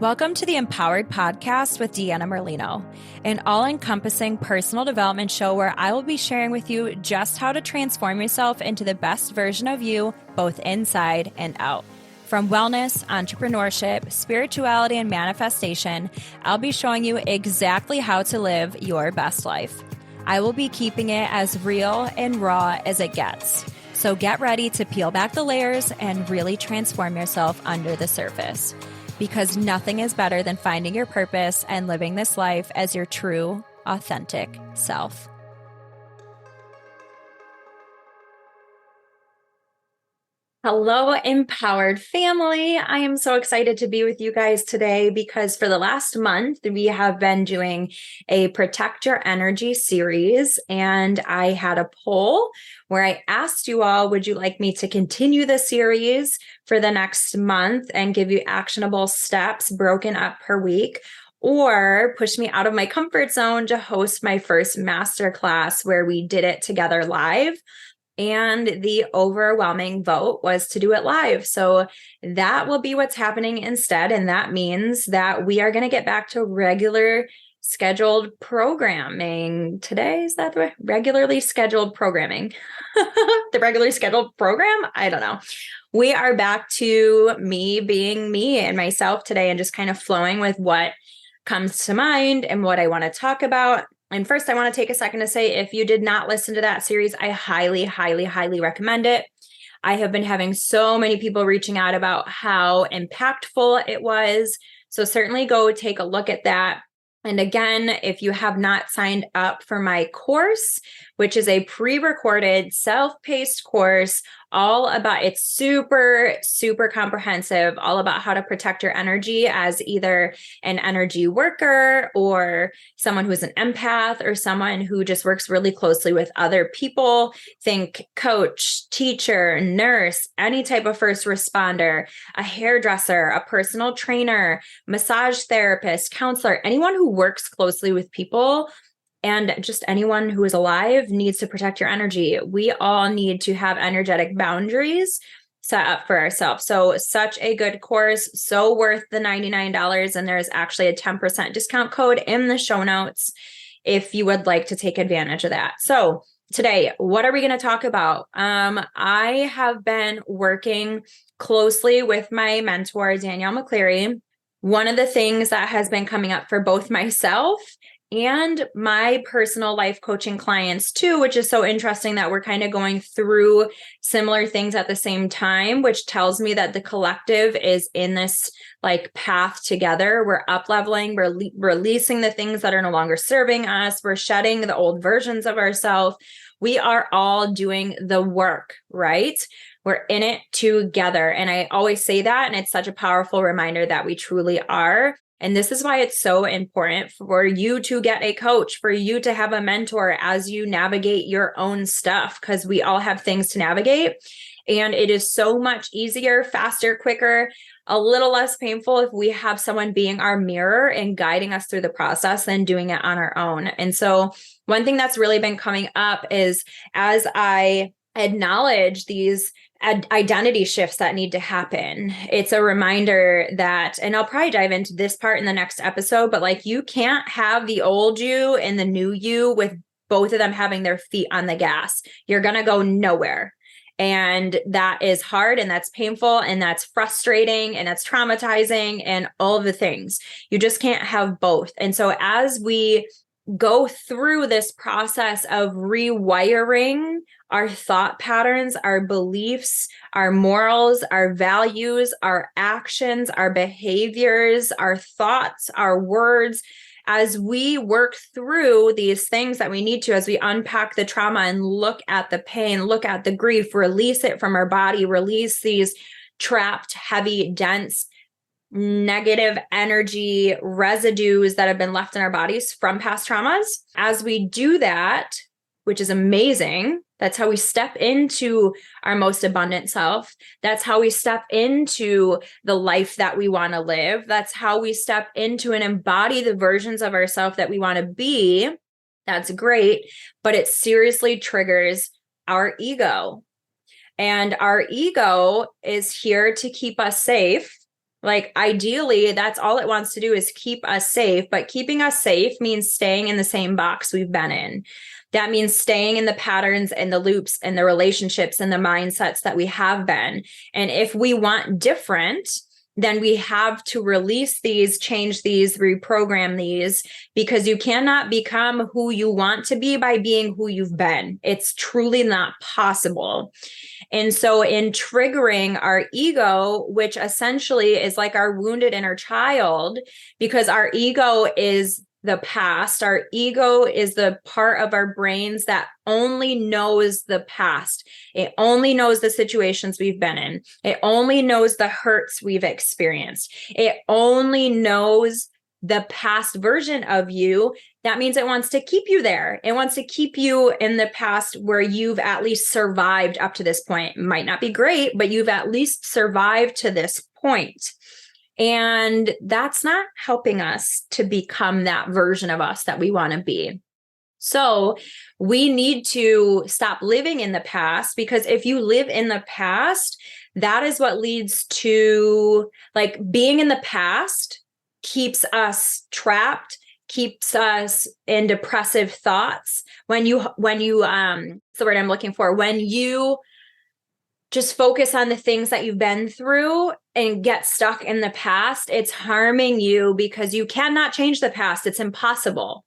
Welcome to the Empowered Podcast with Deanna Merlino, an all-encompassing personal development show where I will be sharing with you just how to transform yourself into the best version of you, both inside and out. From wellness, entrepreneurship, spirituality, and manifestation, I'll be showing you exactly how to live your best life. I will be keeping it as real and raw as it gets. So get ready to peel back the layers and really transform yourself under the surface. Because nothing is better than finding your purpose and living this life as your true, authentic self. Hello, Empowered family. I am so excited to be with you guys today because for the last month, we have been doing a Protect Your Energy series, and I had a poll where I asked you all, would you like me to continue the series for the next month and give you actionable steps broken up per week, or push me out of my comfort zone to host my first masterclass where we did it together live? And the overwhelming vote was to do it live. So that will be what's happening instead. And that means that we are going to get back to regular scheduled programming. Today, is that the regularly scheduled programming? The regularly scheduled program? I don't know. We are back to me being me and myself today and just kind of flowing with what comes to mind and what I want to talk about. And first, I want to take a second to say, if you did not listen to that series, I highly, highly, highly recommend it. I have been having so many people reaching out about how impactful it was. So certainly go take a look at that. And again, if you have not signed up for my course, which is a pre-recorded, self-paced course, all about, it's super, super comprehensive, all about how to protect your energy as either an energy worker or someone who's an empath or someone who just works really closely with other people. Think coach, teacher, nurse, any type of first responder, a hairdresser, a personal trainer, massage therapist, counselor, anyone who works closely with people. And just anyone who is alive needs to protect your energy. We all need to have energetic boundaries set up for ourselves. So such a good course, so worth the $99. And there's actually a 10% discount code in the show notes if you would like to take advantage of that. So today, what are we going to talk about? I have been working closely with my mentor, Danielle McCleary. One of the things that has been coming up for both myself and my personal life coaching clients too, which is so interesting that we're kind of going through similar things at the same time, which tells me that the collective is in this like path together. We're up leveling, we're releasing the things that are no longer serving us. We're shedding the old versions of ourselves. We are all doing the work, right? We're in it together. And I always say that, and it's such a powerful reminder that we truly are. And this is why it's so important for you to get a coach, for you to have a mentor as you navigate your own stuff, because we all have things to navigate. And it is so much easier, faster, quicker, a little less painful if we have someone being our mirror and guiding us through the process than doing it on our own. And so one thing that's really been coming up is as I acknowledge these identity shifts that need to happen, it's a reminder that, and I'll probably dive into this part in the next episode, but like you can't have the old you and the new you with both of them having their feet on the gas. You're going to go nowhere. And that is hard and that's painful and that's frustrating and that's traumatizing and all of the things. You just can't have both. And so as we go through this process of rewiring our thought patterns, our beliefs, our morals, our values, our actions, our behaviors, our thoughts, our words, as we work through these things that we need to, as we unpack the trauma and look at the pain, look at the grief, release it from our body, release these trapped, heavy, dense, negative energy residues that have been left in our bodies from past traumas. As we do that, which is amazing, that's how we step into our most abundant self. That's how we step into the life that we want to live. That's how we step into and embody the versions of ourselves that we want to be. That's great, but it seriously triggers our ego. And our ego is here to keep us safe Like ideally, that's all it wants to do is keep us safe, but keeping us safe means staying in the same box we've been in. That means staying in the patterns and the loops and the relationships and the mindsets that we have been. And if we want different, then we have to release these, change these, reprogram these, because you cannot become who you want to be by being who you've been. It's truly not possible. And so in triggering our ego, which essentially is like our wounded inner child, because our ego is the past, our ego is the part of our brains that only knows the past. It only knows the situations we've been in. It only knows the hurts we've experienced. It only knows the past version of you. That means it wants to keep you there. It wants to keep you in the past where you've at least survived up to this point. It might not be great, but you've at least survived to this point. And that's not helping us to become that version of us that we want to be. So we need to stop living in the past, because if you live in the past, that is what leads to, like, being in the past keeps us trapped, keeps us in depressive thoughts. When you it's the word I'm looking for, when you just focus on the things that you've been through and get stuck in the past, it's harming you, because you cannot change the past. It's impossible.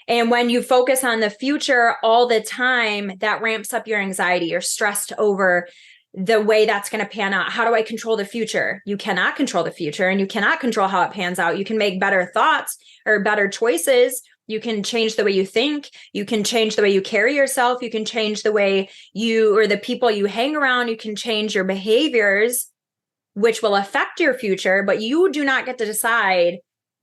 And when you focus on the future all the time, that ramps up your anxiety. You're stressed over the way that's going to pan out. How do I control the future? You cannot control the future, and you cannot control how it pans out. You can make better thoughts or better choices. You can change the way you think. You can change the way you carry yourself. You can change the way you, or the people you hang around. You can change your behaviors, which will affect your future, but you do not get to decide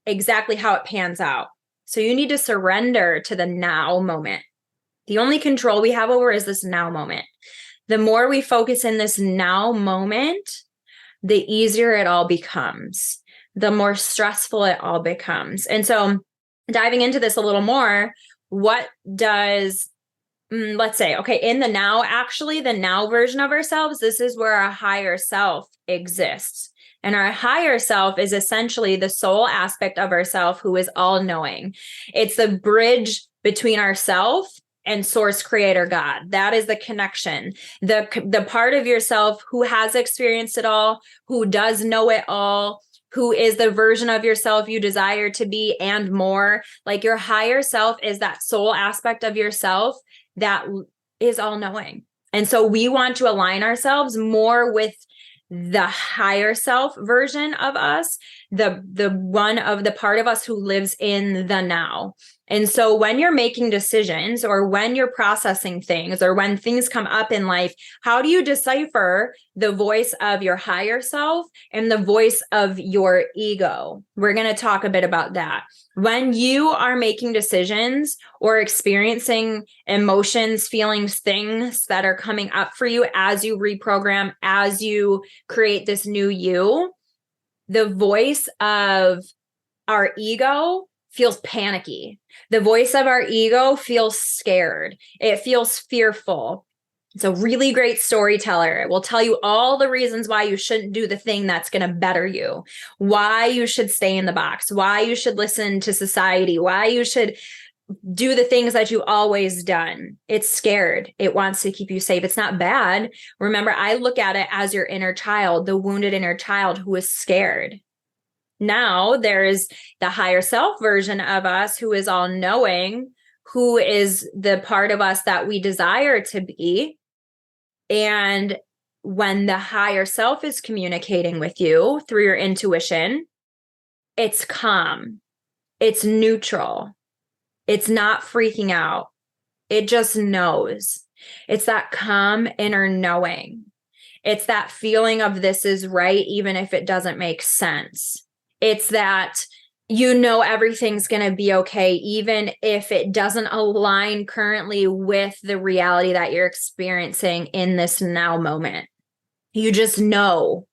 exactly how it pans out. So you need to surrender to the now moment. The only control we have over is this now moment. The more we focus in this now moment, the easier it all becomes, the more stressful it all becomes. And so diving into this a little more, what does, let's say, okay, in the now, actually, the now version of ourselves, this is where our higher self exists. And our higher self is essentially the soul aspect of ourself who is all knowing. It's the bridge between ourself and source creator God. That is the connection. The part of yourself who has experienced it all, who does know it all, who is the version of yourself you desire to be and more. Like, your higher self is that soul aspect of yourself that is all knowing. And so we want to align ourselves more with the higher self version of us, the one of the part of us who lives in the now. And so when you're making decisions, or when you're processing things, or when things come up in life, how do you decipher the voice of your higher self and the voice of your ego? We're going to talk a bit about that. When you are making decisions or experiencing emotions, feelings, things that are coming up for you as you reprogram, as you create this new you, the voice of our ego feels panicky. The voice of our ego feels scared. It feels fearful. It's a really great storyteller. It will tell you all the reasons why you shouldn't do the thing that's going to better you, why you should stay in the box, why you should listen to society, why you should do the things that you've always done. It's scared. It wants to keep you safe. It's not bad. Remember, I look at it as your inner child, the wounded inner child who is scared. Now there's the higher self version of us who is all knowing, who is the part of us that we desire to be. And when the higher self is communicating with you through your intuition, it's calm, it's neutral, it's not freaking out. It just knows. It's that calm inner knowing. It's that feeling of this is right, even if it doesn't make sense. It's that you know everything's going to be okay, even if it doesn't align currently with the reality that you're experiencing in this now moment. You just know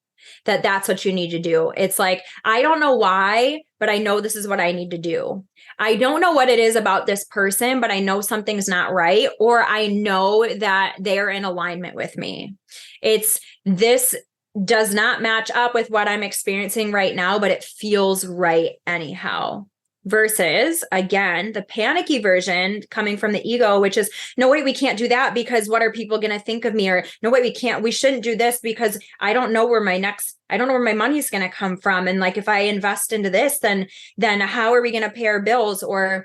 that that's what you need to do. It's like, I don't know why, but I know this is what I need to do. I don't know what it is about this person, but I know something's not right, or I know that they're in alignment with me. It's this does not match up with what I'm experiencing right now, but it feels right anyhow. Versus, again, the panicky version coming from the ego, which is, no, wait, we can't do that because what are people going to think of me? Or no, wait, we shouldn't do this because I don't know where my money's going to come from. And like, if I invest into this, then how are we going to pay our bills? Or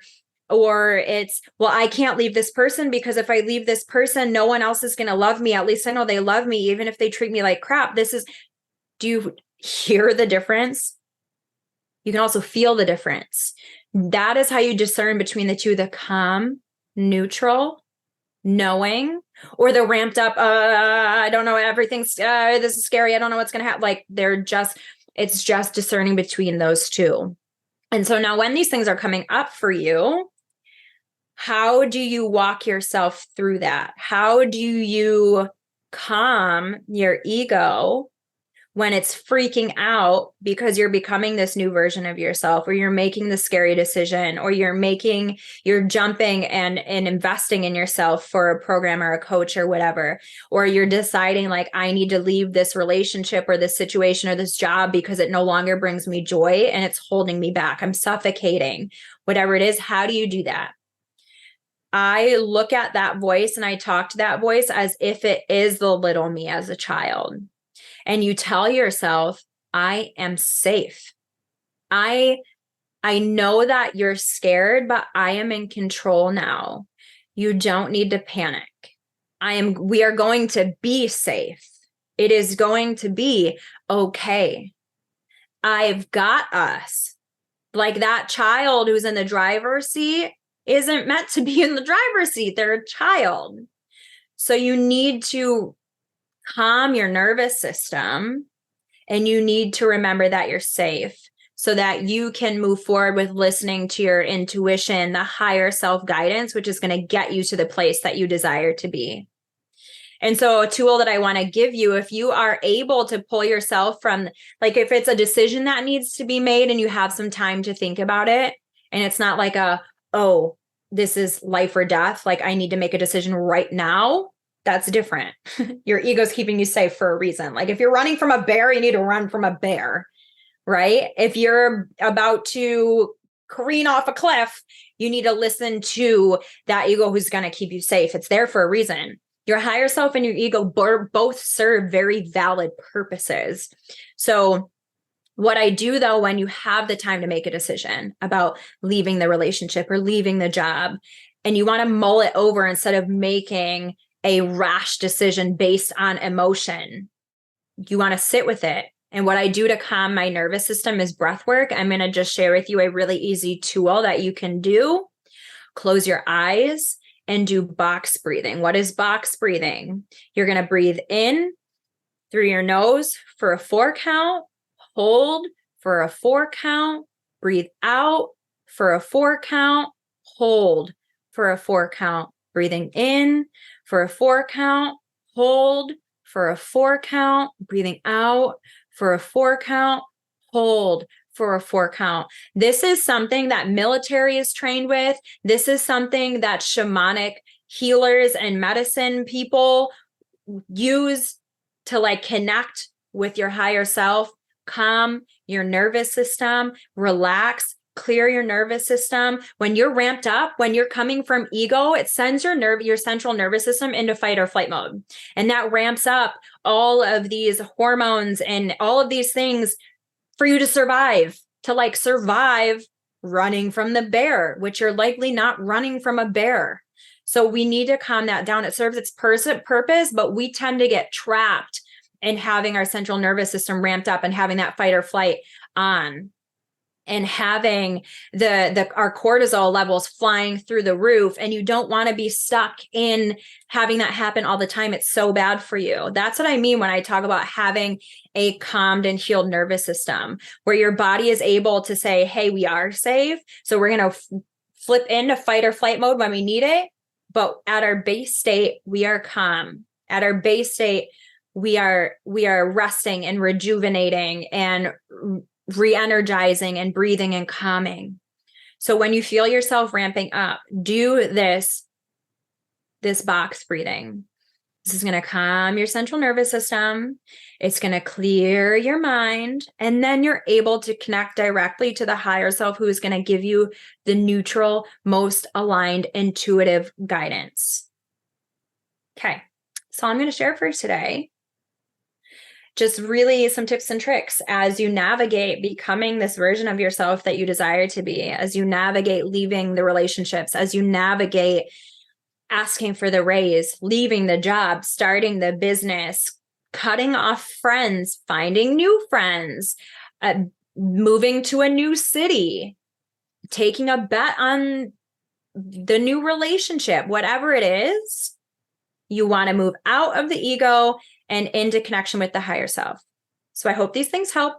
it's, well, I can't leave this person because if I leave this person, no one else is going to love me. At least I know they love me, even if they treat me like crap. Do you hear the difference? You can also feel the difference. That is how you discern between the two, the calm, neutral, knowing, or the ramped up, I don't know, everything's, this is scary. I don't know what's going to happen. Like it's just discerning between those two. And so now when these things are coming up for you, how do you walk yourself through that? How do you calm your ego when it's freaking out because you're becoming this new version of yourself, or you're making the scary decision, or you're jumping and investing in yourself for a program or a coach or whatever, or you're deciding like, I need to leave this relationship or this situation or this job because it no longer brings me joy and it's holding me back. I'm suffocating, whatever it is. How do you do that? I look at that voice and I talk to that voice as if it is the little me as a child. And you tell yourself, I am safe. I know that you're scared, but I am in control now. You don't need to panic. We are going to be safe. It is going to be okay. I've got us. Like that child who's in the driver's seat isn't meant to be in the driver's seat. They're a child. So you need to calm your nervous system, and you need to remember that you're safe so that you can move forward with listening to your intuition, the higher self guidance, which is going to get you to the place that you desire to be. And so a tool that I want to give you, if you are able to pull yourself from, like, if it's a decision that needs to be made and you have some time to think about it, and it's not like oh, this is life or death, like I need to make a decision right now. That's different. Your ego's keeping you safe for a reason. Like if you're running from a bear, you need to run from a bear, right? If you're about to careen off a cliff, you need to listen to that ego who's going to keep you safe. It's there for a reason. Your higher self and your ego both serve very valid purposes. So what I do though, when you have the time to make a decision about leaving the relationship or leaving the job, and you want to mull it over instead of making a rash decision based on emotion, you want to sit with it. And what I do to calm my nervous system is breath work. I'm going to just share with you a really easy tool that you can do. Close your eyes and do box breathing. What is box breathing? You're going to breathe in through your nose for a 4 count, hold for a 4 count, breathe out for a 4 count, hold for a 4 count, breathing in for a 4 count, hold for a 4 count, breathing out for a 4 count, hold for a 4 count. This is something that military is trained with. This is something that shamanic healers and medicine people use to like connect with your higher self, calm your nervous system, relax, clear your nervous system. When you're ramped up, when you're coming from ego, it sends your central nervous system into fight or flight mode. And that ramps up all of these hormones and all of these things for you to survive, running from the bear, which you're likely not running from a bear. So we need to calm that down. It serves its purpose, but we tend to get trapped in having our central nervous system ramped up and having that fight or flight on, and having our cortisol levels flying through the roof. And you don't want to be stuck in having that happen all the time. It's so bad for you. That's what I mean when I talk about having a calmed and healed nervous system, where your body is able to say, hey, we are safe. So we're going to flip into fight or flight mode when we need it. But at our base state, we are calm. At our base state, we are resting and rejuvenating and re-energizing and breathing and calming. So when you feel yourself ramping up, do this box breathing. This is going to calm your central nervous system. It's going to clear your mind. And then you're able to connect directly to the higher self, who is going to give you the neutral, most aligned, intuitive guidance. Okay. So I'm going to share for today just really some tips and tricks as you navigate becoming this version of yourself that you desire to be, as you navigate leaving the relationships, as you navigate asking for the raise, leaving the job, starting the business, cutting off friends, finding new friends, moving to a new city, taking a bet on the new relationship, whatever it is, you want to move out of the ego and into connection with the higher self. So I hope these things help.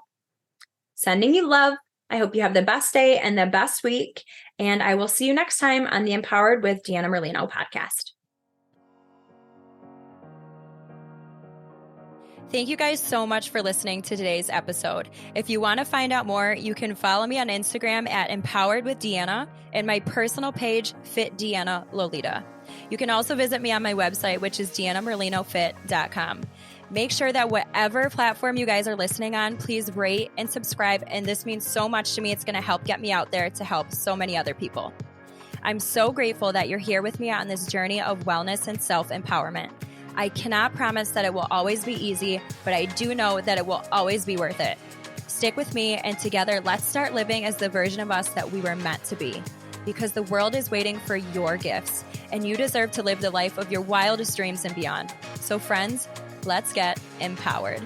Sending you love. I hope you have the best day and the best week. And I will see you next time on the Empowered with Deanna Merlino podcast. Thank you guys so much for listening to today's episode. If you want to find out more, you can follow me on Instagram at Empowered with Deanna and my personal page, Fit Deanna Lolita. You can also visit me on my website, which is deannamerlinofit.com. Make sure that whatever platform you guys are listening on, please rate and subscribe. And this means so much to me. It's going to help get me out there to help so many other people. I'm so grateful that you're here with me on this journey of wellness and self-empowerment. I cannot promise that it will always be easy, but I do know that it will always be worth it. Stick with me, and together, let's start living as the version of us that we were meant to be. Because the world is waiting for your gifts, and you deserve to live the life of your wildest dreams and beyond. So friends, let's get empowered.